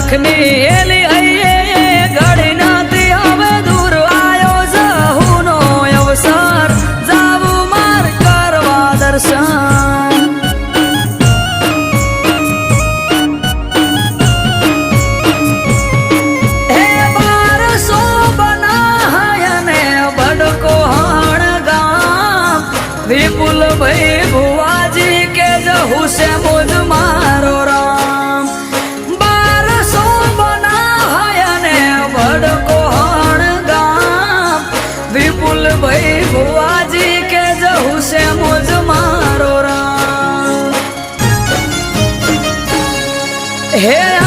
લખની એલી આઈએ ઘડી નાતી હવે દૂર આયો જહુનો અવસર જાવું માર કરવા દર્શન હે બારસો બનાયને બડકો હણ વિપુલ ભાઈ ભુવાજી કે જહુ છે મોજ મારો રામ બારસો બનાયને બડકો હણ વિપુલ ભાઈ ભુવાજી કે જહુ છે મોજ મારો રામ હે